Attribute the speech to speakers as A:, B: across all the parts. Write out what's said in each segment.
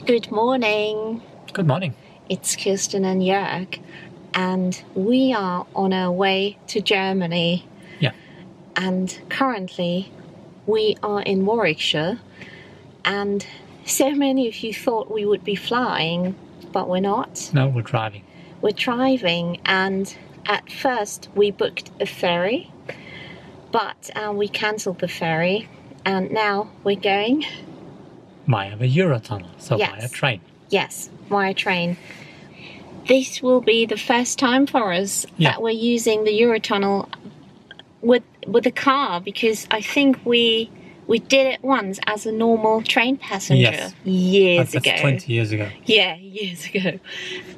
A: Good morning.
B: Good morning.
A: It's Kirsten and Joerg, and we are on our way to Germany.
B: Yeah.
A: And currently we are in Warwickshire, and so many of you thought we would be flying, but we're not.
B: No, we're driving.
A: We're driving, and at first we booked a ferry, but we cancelled the ferry, and now we're going
B: Via the Eurotunnel, so
A: Yes.
B: via train.
A: Yes, via train. This will be the first time for us that we're using the Eurotunnel with a car, because I think we did it once as a normal train passenger years ago.
B: That's 20 years ago.
A: Yeah, years ago.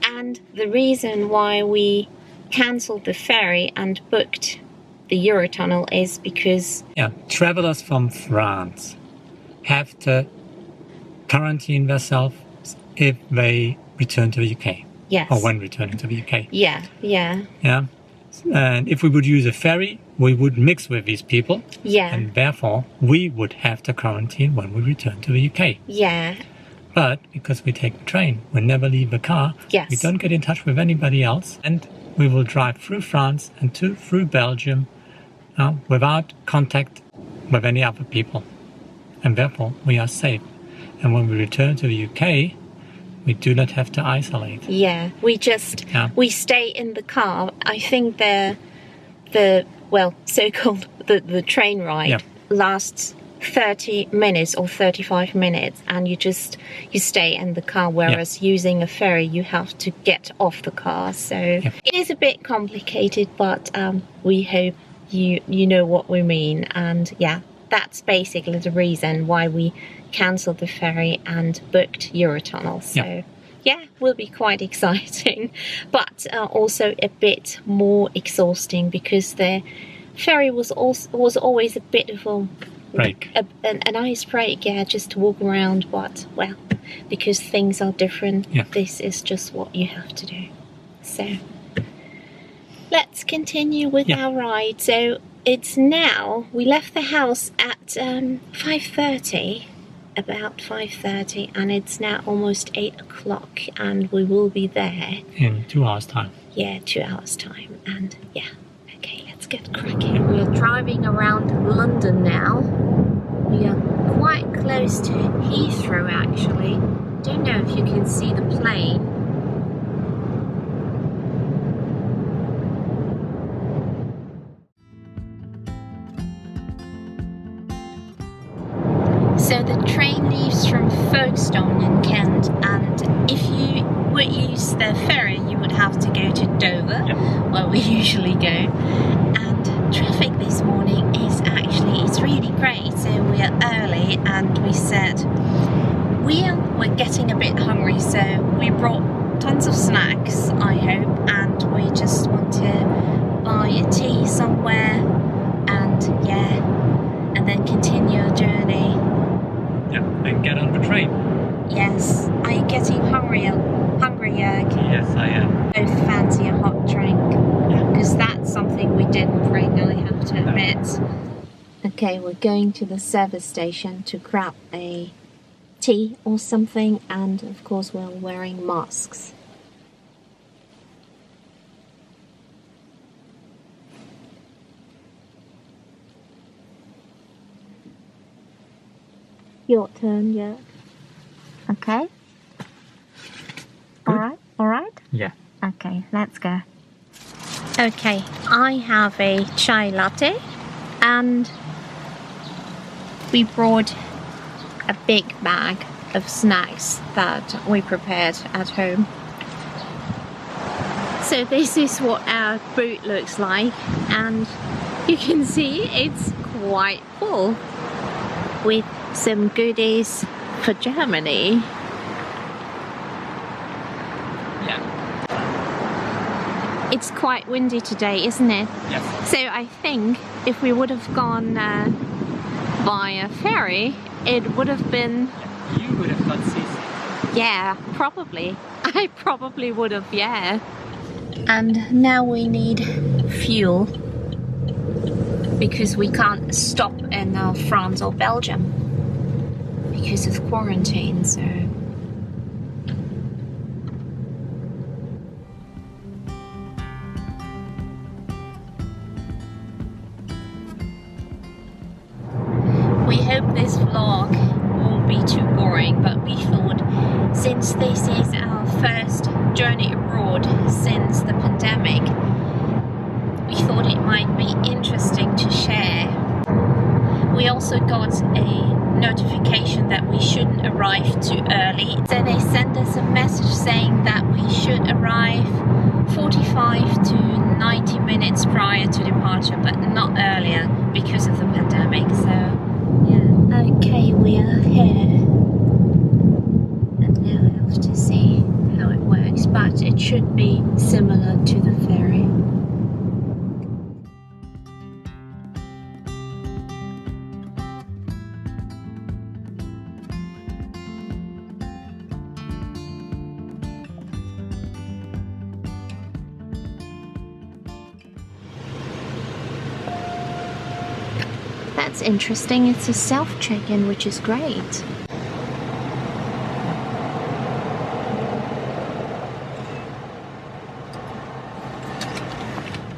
A: And the reason why we cancelled the ferry and booked the Eurotunnel is because...
B: Yeah, travelers from France have to quarantine themselves if they return to the UK.
A: Yes.
B: Or when returning to the UK.
A: Yeah.
B: Yeah. And if we would use a ferry, we would mix with these people.
A: Yeah.
B: And therefore, we would have to quarantine when we return to the UK.
A: Yeah.
B: But because we take the train, we never leave the car.
A: Yes.
B: We don't get in touch with anybody else. And we will drive through France and through Belgium without contact with any other people. And therefore, we are safe. And when we return to the UK, we do not have to isolate.
A: Yeah, we stay in the car. I think the so-called the train ride lasts 30 minutes or 35 minutes, and you stay in the car, whereas using a ferry you have to get off the car. So it is a bit complicated, but we hope you know what we mean. And yeah, that's basically the reason why we cancelled the ferry and booked Eurotunnel. So yeah, will be quite exciting, but also a bit more exhausting, because the ferry was always a bit of a
B: break,
A: a nice break, just to walk around. But well, because things are different, this is just what you have to do. So let's continue with our ride. So it's now, we left the house at 5:30. About 5:30, and it's now almost 8 o'clock, and we will be there
B: in 2 hours time.
A: Yeah, 2 hours time. And yeah, okay, let's get cracking. We're driving around London now. We are quite close to Heathrow, actually. Don't know if you can see the plane. So the train leaves from Folkestone in Kent, and if you would use the ferry, you would have to go to Dover, where we usually go. And traffic this morning is it's really great. So we are early, and we said we're getting a bit hungry, so we brought tons of snacks, I hope, and we just want to buy a tea somewhere, and and then continue our journey.
B: And get on the train.
A: Yes. Are you getting hungry, Joerg?
B: Yes, I am.
A: Both fancy a hot drink, because that's something we didn't bring, I have to admit. Okay, we're going to the service station to grab a tea or something, and of course we're wearing masks. Your turn, Okay.
B: Good.
A: All right?
B: Yeah.
A: Okay, let's go. Okay, I have a chai latte, and we brought a big bag of snacks that we prepared at home. So this is what our boot looks like, and you can see it's quite full with some goodies for Germany. It's quite windy today, isn't it?
B: Yes.
A: So I think if we would have gone via ferry, it would have been...
B: You would have got seasick.
A: Yeah, probably. I probably would have, And now we need fuel, because we can't stop in France or Belgium because of quarantine, so notification that we shouldn't arrive too early. So they sent us a message saying that we should arrive 45 to 90 minutes prior to departure, but not earlier because of the pandemic. So yeah, okay, we are here, and now I have to see how it works, but it should be similar to the ferry. That's interesting. It's a self-check-in, which is great.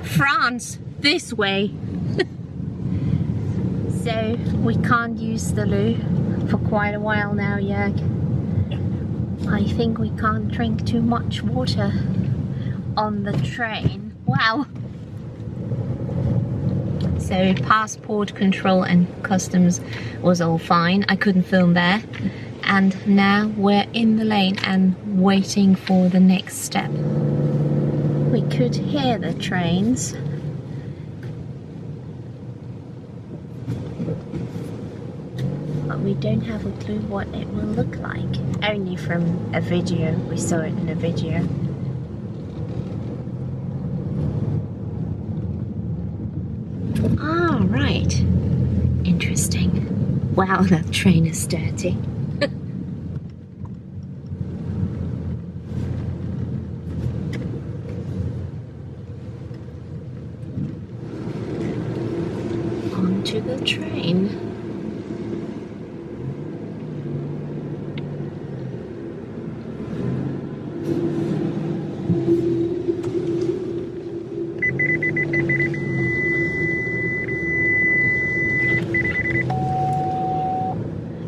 A: France, this way. So we can't use the loo for quite a while now, Joerg. I think we can't drink too much water on the train. Wow. So passport control and customs was all fine. I couldn't film there. And now we're in the lane and waiting for the next step. We could hear the trains. But we don't have a clue what it will look like. Only from a video. We saw it in a video. Ah, right. Interesting. Wow, that train is dirty. Onto the train.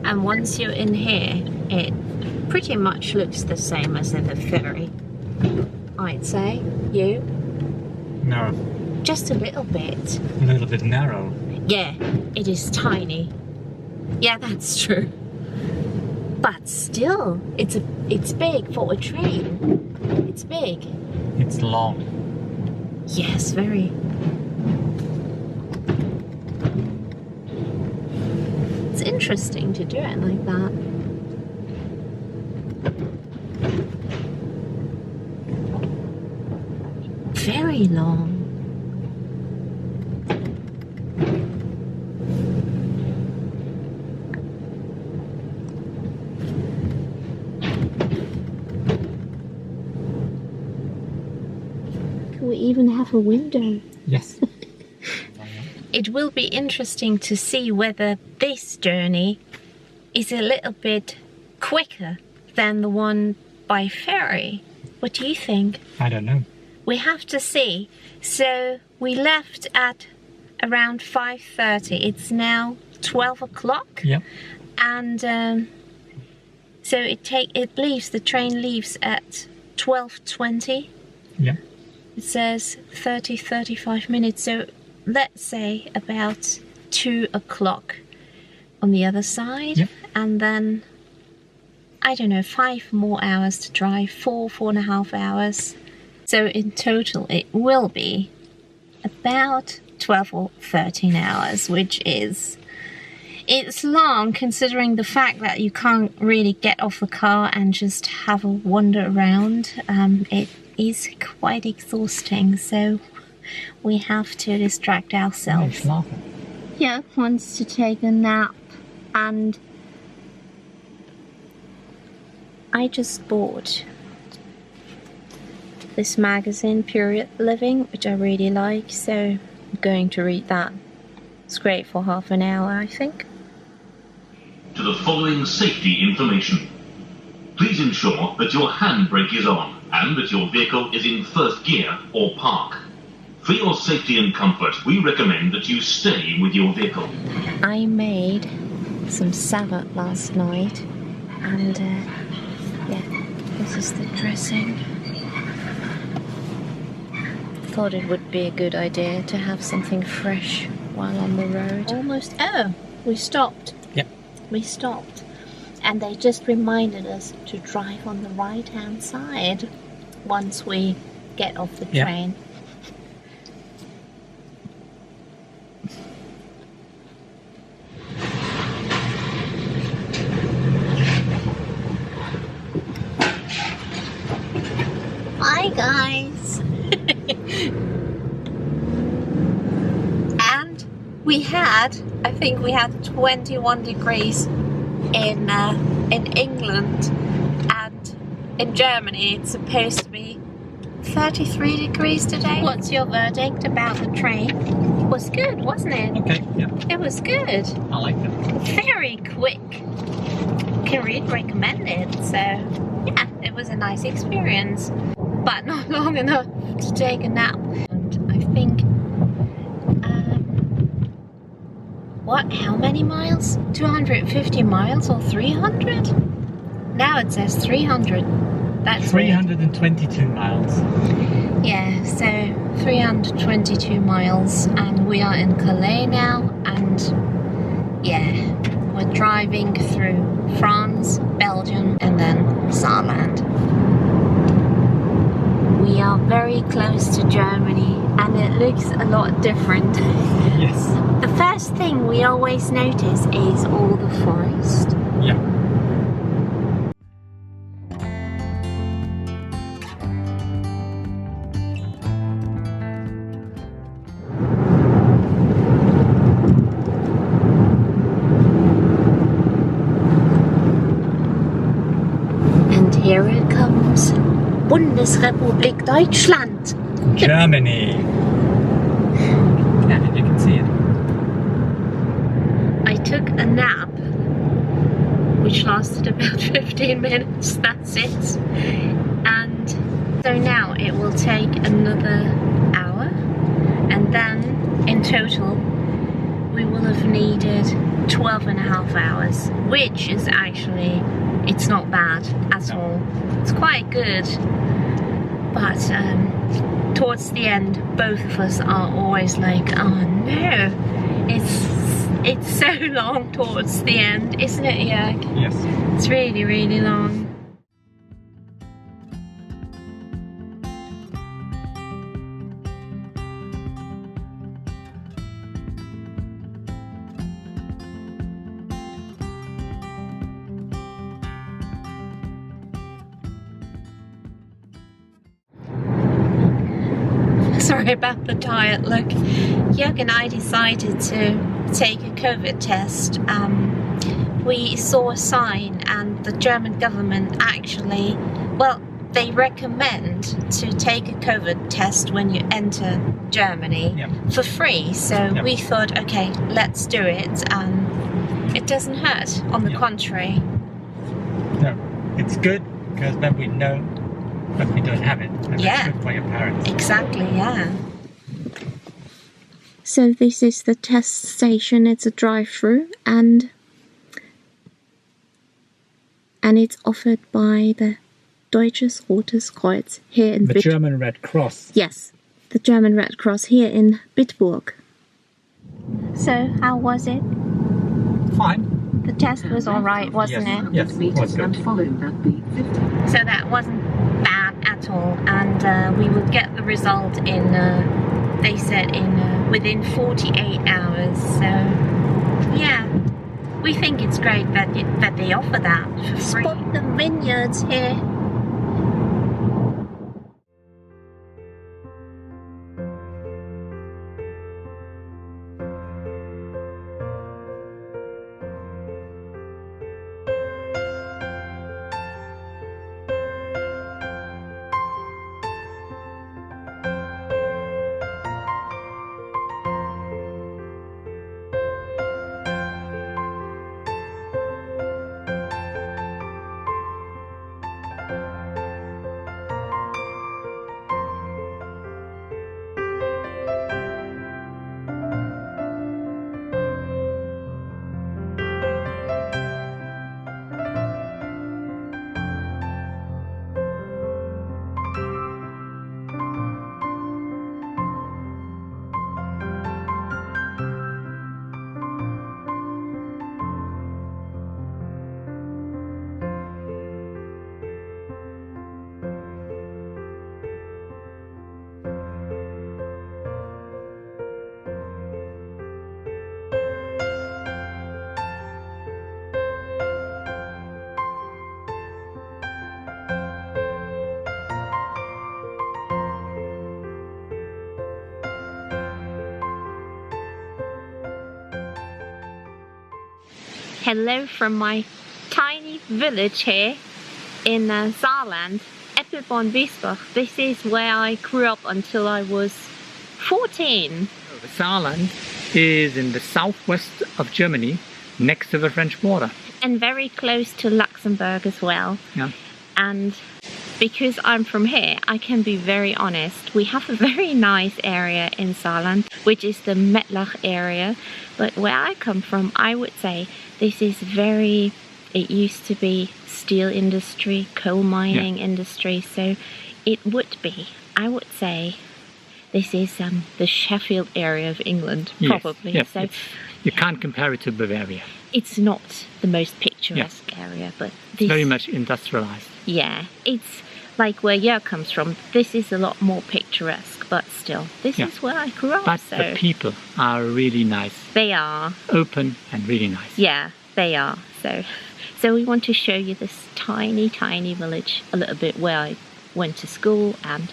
A: And once you're in here, it pretty much looks the same as in the ferry, I'd say. You?
B: No.
A: Just a little bit.
B: A little bit narrow.
A: Yeah, it is tiny. Yeah, that's true. But still, it's big for a train. It's big.
B: It's long.
A: Yes, very. It's interesting to do it like that. Very long. Can we even have a window?
B: Yes.
A: It will be interesting to see whether this journey is a little bit quicker than the one by ferry. What do you think?
B: I don't know.
A: We have to see. So we left at around 5:30. It's now 12 o'clock.
B: Yep.
A: And so the train leaves at 12:20.
B: Yeah.
A: It says 35 minutes. So let's say about 2 o'clock on the other side.
B: Yep.
A: And then, I don't know, 5 more hours to drive, 4.5 hours. So in total it will be about 12 or 13 hours, which is, it's long considering the fact that you can't really get off the car and just have a wander around. It is quite exhausting, so we have to distract ourselves. Yeah, wants to take a nap, and I just bought this magazine, Period Living, which I really like, so I'm going to read that. It's great for half an hour, I think.
C: To the following safety information. Please ensure that your handbrake is on and that your vehicle is in first gear or park. For your safety and comfort, we recommend that you stay with your vehicle.
A: I made some salad last night, and yeah, this is the dressing. Thought it would be a good idea to have something fresh while on the road. Almost. Oh, we stopped.
B: Yep.
A: We stopped. And they just reminded us to drive on the right-hand side once we get off the train. Hi guys! And I think we had 21 degrees in England, and in Germany it's supposed to be 33 degrees today. What's your verdict about the train? It was good, wasn't it?
B: Okay, yeah.
A: It was good.
B: I like it.
A: Very quick. Can really recommend it. So yeah, it was a nice experience, but not long enough to take a nap. And I think how many miles? 250 miles or 300? Now it says 300. That's
B: 322 miles.
A: Yeah, so 322 miles, and we are in Calais now, and yeah, we're driving through France, Belgium, and then Saarland. We are very close to Germany, and it looks a lot different.
B: Yes.
A: The first thing we always notice is all the forest.
B: Yeah.
A: And here it comes. Bundesrepublik Deutschland.
B: Germany. Yeah, you can see it.
A: I took a nap, which lasted about 15 minutes, that's it. And so now it will take another hour, and then in total we will have needed 12 and a half hours, which is actually, it's not bad at all. It's quite good, but towards the end both of us are always like, oh no, it's so long towards the end, isn't it, Joerg?
B: Yes.
A: It's really, really long. Sorry about the tired look. Joerg and I decided to take a COVID test. We saw a sign, and the German government actually, well, they recommend to take a COVID test when you enter Germany for free. So we thought, okay, let's do it. It doesn't hurt, on the contrary.
B: No, it's good because then we know that we don't have it. And it's good for your parents.
A: Exactly, yeah. So this is the test station. It's a drive-through, and it's offered by the Deutsches Rotes Kreuz here in
B: the German Red Cross.
A: Yes, the German Red Cross here in Bitburg. So how was it?
B: Fine.
A: The test was all right, wasn't it?
B: Yes, it was good.
A: So that wasn't bad at all, and we would get the result in, they said, in within 48 hours. So yeah, we think it's great that they offer that for free. Spot the vineyards here. Hello from my tiny village here in Saarland, Eppelborn-Wiesbach. This is where I grew up until I was 14.
B: Saarland is in the southwest of Germany, next to the French border.
A: And very close to Luxembourg as well.
B: Yeah.
A: And because I'm from here, I can be very honest. We have a very nice area in Saarland, which is the Mettlach area. But where I come from, I would say this is very, it used to be steel industry, coal mining industry. So it would be, I would say, this is the Sheffield area of England, probably.
B: Yes,
A: so
B: you can't compare it to Bavaria.
A: It's not the most picturesque area, but this,
B: it's very much industrialized.
A: Yeah, it's like where Joerg comes from. This is a lot more picturesque, but still, this is where I grew up.
B: But
A: so
B: the people are really nice.
A: They are.
B: Open and really nice.
A: Yeah, they are. So we want to show you this tiny, tiny village a little bit where I went to school and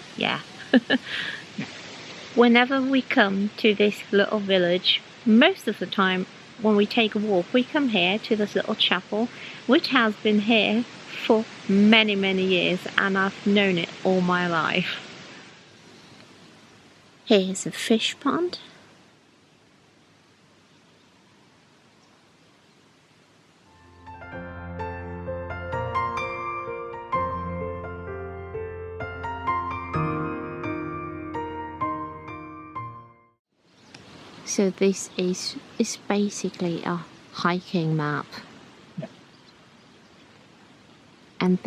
A: Whenever we come to this little village, most of the time when we take a walk, we come here to this little chapel, which has been here for many, many years, and I've known it all my life. Here's a fish pond. So this is basically a hiking map.
B: Yeah.
A: And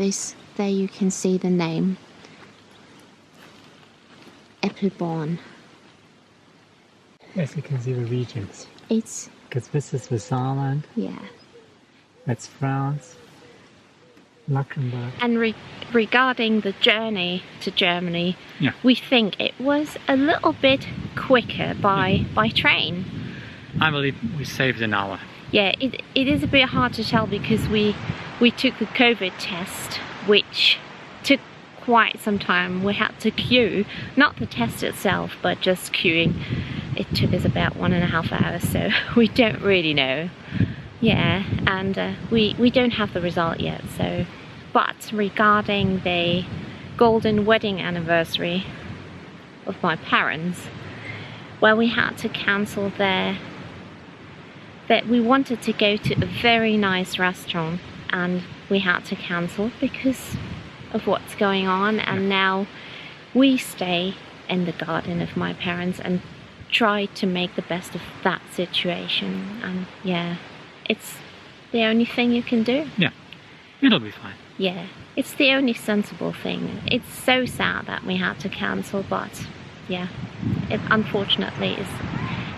A: there you can see the name. Eppelborn.
B: Yes, you can see the regions.
A: It's...
B: Because this is the Saarland.
A: Yeah.
B: That's France. Luxembourg.
A: And regarding the journey to Germany, we think it was a little bit quicker by train.
B: I believe we saved an hour.
A: Yeah, it is a bit hard to tell because we took the COVID test, which took quite some time. We had to queue, not the test itself, but just queuing. It took us about 1.5 hours, so we don't really know. Yeah, and we don't have the result yet, so... But regarding the golden wedding anniversary of my parents, well, we had to cancel there. That we wanted to go to a very nice restaurant, and we had to cancel because of what's going on, and now we stay in the garden of my parents and try to make the best of that situation. And yeah, it's the only thing you can do.
B: Yeah, it'll be fine.
A: Yeah, it's the only sensible thing. It's so sad that we had to cancel, but yeah, it unfortunately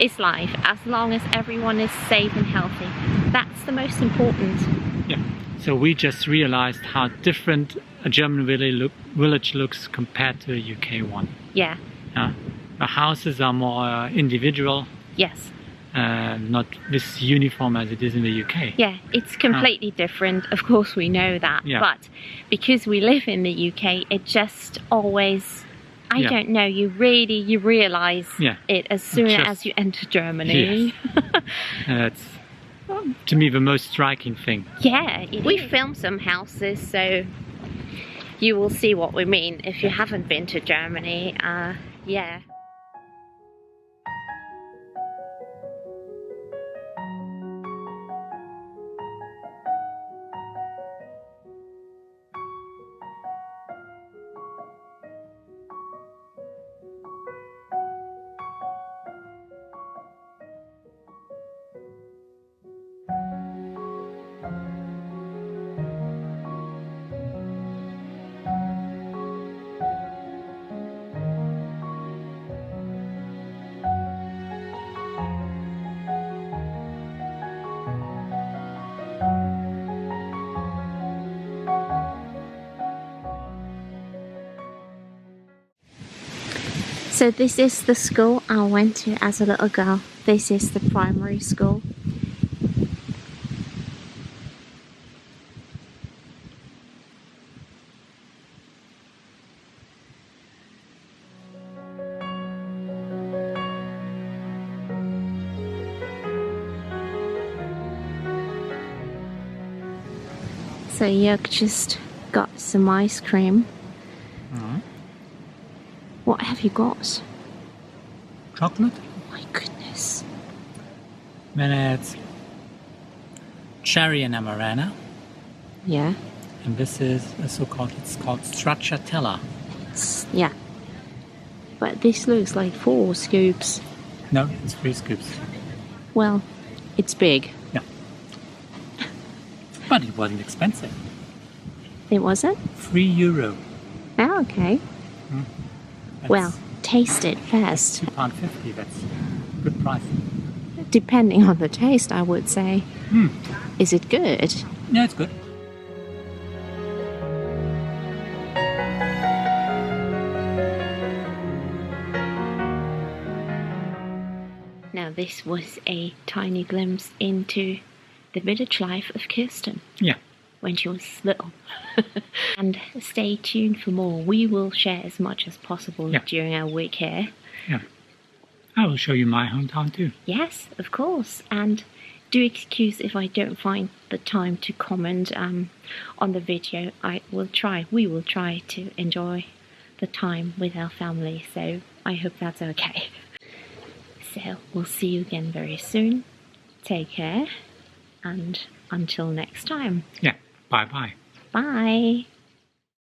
A: is life. As long as everyone is safe and healthy, that's the most important.
B: Yeah, so we just realized how different a German village looks compared to a UK one.
A: Yeah.
B: The houses are more individual.
A: Yes.
B: Not this uniform as it is in the UK.
A: Yeah, it's completely different. Of course we know that, but because we live in the UK, it just always, I don't know, you realise it as soon as you enter Germany.
B: That's, to me, the most striking thing.
A: Yeah, we filmed some houses, so you will see what we mean if you haven't been to Germany. Yeah. So this is the school I went to as a little girl. This is the primary school. So Joerg just got some ice cream. What have you got?
B: Chocolate.
A: Oh my goodness.
B: Then it's cherry and amarena.
A: Yeah.
B: And this is it's called stracciatella.
A: Yeah. But this looks like 4 scoops.
B: No, it's 3 scoops.
A: Well, it's big.
B: Yeah. But it wasn't expensive.
A: It wasn't?
B: €3.
A: Oh, okay.
B: That's
A: Well, taste it first.
B: £2.50. That's a good price.
A: Depending on the taste, I would say. Is it good?
B: Yeah, it's good.
A: Now, this was a tiny glimpse into the village life of Kirsten.
B: Yeah.
A: When she was little. And stay tuned for more. We will share as much as possible during our week here.
B: Yeah. I will show you my hometown too.
A: Yes, of course. And do excuse if I don't find the time to comment on the video. We will try to enjoy the time with our family. So I hope that's okay. So we'll see you again very soon. Take care. And until next time.
B: Yeah. Bye-bye.
A: Bye.